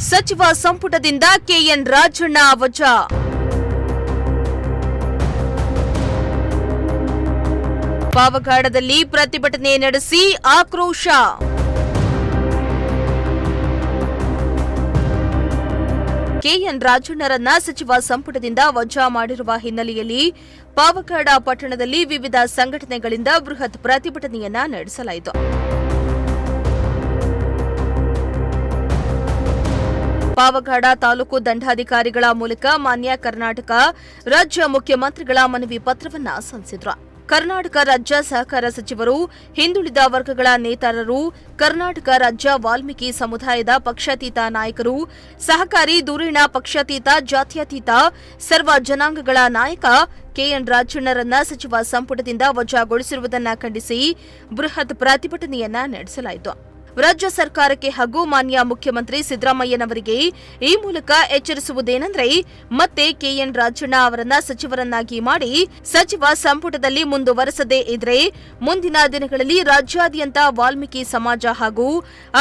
ಸಚಿವ ಸಂಪುಟದಿಂದ ಕೆಎನ್ ರಾಜಣ್ಣ ವಜಾ. ಪಾವಗಡದಲ್ಲಿ ಪ್ರತಿಭಟನೆ ನಡೆಸಿ ಆಕ್ರೋಶ. ಕೆಎನ್ ರಾಜಣ್ಣರನ್ನ ಸಚಿವ ಸಂಪುಟದಿಂದ ವಜಾ ಮಾಡಿರುವ ಹಿನ್ನೆಲೆಯಲ್ಲಿ ಪಾವಗಡ ಪಟ್ಟಣದಲ್ಲಿ ವಿವಿಧ ಸಂಘಟನೆಗಳಿಂದ ಬೃಹತ್ ಪ್ರತಿಭಟನೆಯನ್ನ ನಡೆಸಲಾಯಿತು. ಪಾವಗಡ ತಾಲೂಕು ದಂಡಾಧಿಕಾರಿಗಳ ಮೂಲಕ ಮಾನ್ಯ ಕರ್ನಾಟಕ ರಾಜ್ಯ ಮುಖ್ಯಮಂತ್ರಿಗಳ ಮನವಿ ಪತ್ರವನ್ನ ಸಲ್ಲಿಸಿದ್ರು. ಕರ್ನಾಟಕ ರಾಜ್ಯ ಸಹಕಾರ ಸಚಿವರು, ಹಿಂದುಳಿದ ವರ್ಗಗಳ ನೇತಾರರು, ಕರ್ನಾಟಕ ರಾಜ್ಯ ವಾಲ್ಮೀಕಿ ಸಮುದಾಯದ ಪಕ್ಷಾತೀತ ನಾಯಕರು, ಸಹಕಾರಿ ಧುರೀಣ ಪಕ್ಷಾತೀತ ಜಾತ್ಯತೀತ ಸರ್ವ ಜನಾಂಗಗಳ ನಾಯಕ ಕೆಎನ್ ರಾಜಣ್ಣರನ್ನ ಸಚಿವ ಸಂಪುಟದಿಂದ ವಜಾಗೊಳಿಸಿರುವುದನ್ನು ಖಂಡಿಸಿ ಬೃಹತ್ ಪ್ರತಿಭಟನೆಯನ್ನ ನಡೆಸಲಾಯಿತು. ರಾಜ್ಯ ಸರ್ಕಾರಕ್ಕೆ ಹಾಗೂ ಮಾನ್ಯ ಮುಖ್ಯಮಂತ್ರಿ ಸಿದ್ದರಾಮಯ್ಯನವರಿಗೆ ಈ ಮೂಲಕ ಎಚ್ಚರಿಸುವುದೇನೆಂದರೆ, ಮತ್ತೆ ಕೆಎನ್ ರಾಜಣ್ಣ ಅವರನ್ನ ಸಚಿವರನ್ನಾಗಿ ಮಾಡಿ ಸಚಿವ ಸಂಪುಟದಲ್ಲಿ ಮುಂದುವರೆಸದೇ ಇದ್ರೆ ಮುಂದಿನ ದಿನಗಳಲ್ಲಿ ರಾಜ್ಯಾದ್ಯಂತ ವಾಲ್ಮೀಕಿ ಸಮಾಜ ಹಾಗೂ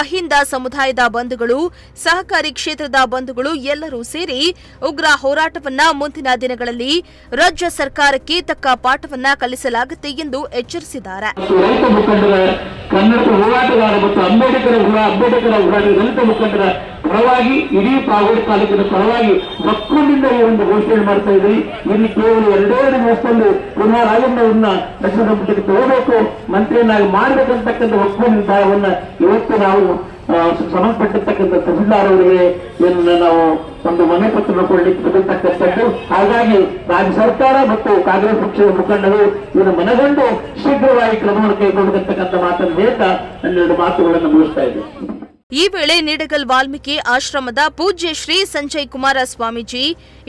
ಅಹಿಂದ ಸಮುದಾಯದ ಬಂಧುಗಳು, ಸಹಕಾರಿ ಕ್ಷೇತ್ರದ ಬಂಧುಗಳು ಎಲ್ಲರೂ ಸೇರಿ ಉಗ್ರ ಹೋರಾಟವನ್ನ ಮುಂದಿನ ದಿನಗಳಲ್ಲಿ ರಾಜ್ಯ ಸರ್ಕಾರಕ್ಕೆ ತಕ್ಕ ಪಾಠವನ್ನ ಕಲಿಸಲಾಗುತ್ತೆ ಎಂದು ಎಚ್ಚರಿಸಿದ್ದಾರೆ. ಅಂಬೇಡ್ಕರ್ ಹೋರಾಟ ದಲಿತ ಮುಖಂಡರ ಪರವಾಗಿ ಇಡೀ ಪಾವಗಡ ತಾಲೂಕಿನ ಪರವಾಗಿ ಒಕ್ಕೂಟದಿಂದ ಈ ಒಂದು ಘೋಷಣೆ ಮಾಡ್ತಾ ಇದ್ರಿ. ಇಲ್ಲಿ ಕೇವಲ 2 ದಿವಸದಲ್ಲಿ ಪುನಃ ರಾಜಣ್ಣವ್ರನ್ನ ಸಚಿವ ಸಂಪುಟಕ್ಕೆ ತಗೋಬೇಕು, ಮಂತ್ರಿಯನ್ನಾಗಿ ಮಾಡಬೇಕಂತಕ್ಕಂಥ ಒಕ್ಕೂಟ ನಿರ್ಧಾರವನ್ನ ಇವತ್ತು ನಾವು ಸಂಬಂಧಪಟ್ಟಿರ್ತಕ್ಕಂಥ ತಹಸೀಲ್ದಾರ್ ಅವರಿಗೆ ನಾವು ಒಂದು ಮನೆ ಪತ್ರ ಕೊಡಲಿಕ್ಕೆ ಬದಲಿರ್ತಕ್ಕಂಥದ್ದು. ಹಾಗಾಗಿ ರಾಜ್ಯ ಸರ್ಕಾರ ಮತ್ತು ಕಾಂಗ್ರೆಸ್ ಪಕ್ಷದ ಮುಖಂಡರು ಇದನ್ನು ಮನಗಂಡು ಶೀಘ್ರವಾಗಿ ಕ್ರಮವನ್ನು ಕೈಗೊಳ್ಳತಕ್ಕಂಥ ಮಾತನ್ನು ಹೇಳ್ತಾ 12 ಮಾತುಗಳನ್ನು ಮುಗಿಸ್ತಾ ಇದೆ. ಈ ವೇಳೆ ನಿಡಗಲ್ ವಾಲ್ಮೀಕಿ ಆಶ್ರಮದ ಪೂಜ್ಯ ಶ್ರೀ ಸಂಜಯ್ ಕುಮಾರ ಸ್ವಾಮೀಜಿ,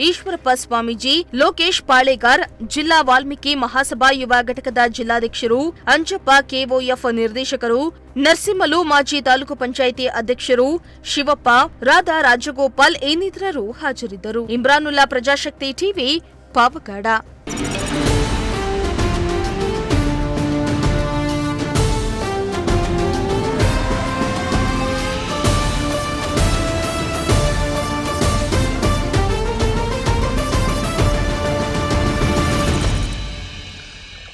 ಈಶ್ವರಪ್ಪ ಸ್ವಾಮೀಜಿ, ಲೋಕೇಶ್ ಪಾಳೇಗಾರ್, ಜಿಲ್ಲಾ ವಾಲ್ಮೀಕಿ ಮಹಾಸಭಾ ಯುವ ಘಟಕದ ಜಿಲ್ಲಾಧ್ಯಕ್ಷರು, ಅಂಜಪ್ಪ ಕೆಒಎಫ್ ನಿರ್ದೇಶಕರು, ನರಸಿಂಹಲು ಮಾಜಿ ತಾಲೂಕು ಪಂಚಾಯಿತಿ ಅಧ್ಯಕ್ಷರು, ಶಿವಪ್ಪ, ರಾಧಾ ರಾಜಗೋಪಾಲ್ ಇನ್ನಿತರರು ಹಾಜರಿದ್ದರು. ಇಮ್ರಾನುಲ್ಲಾ, ಪ್ರಜಾಶಕ್ತಿ ಟಿವಿ, ಪಾವಗಡ.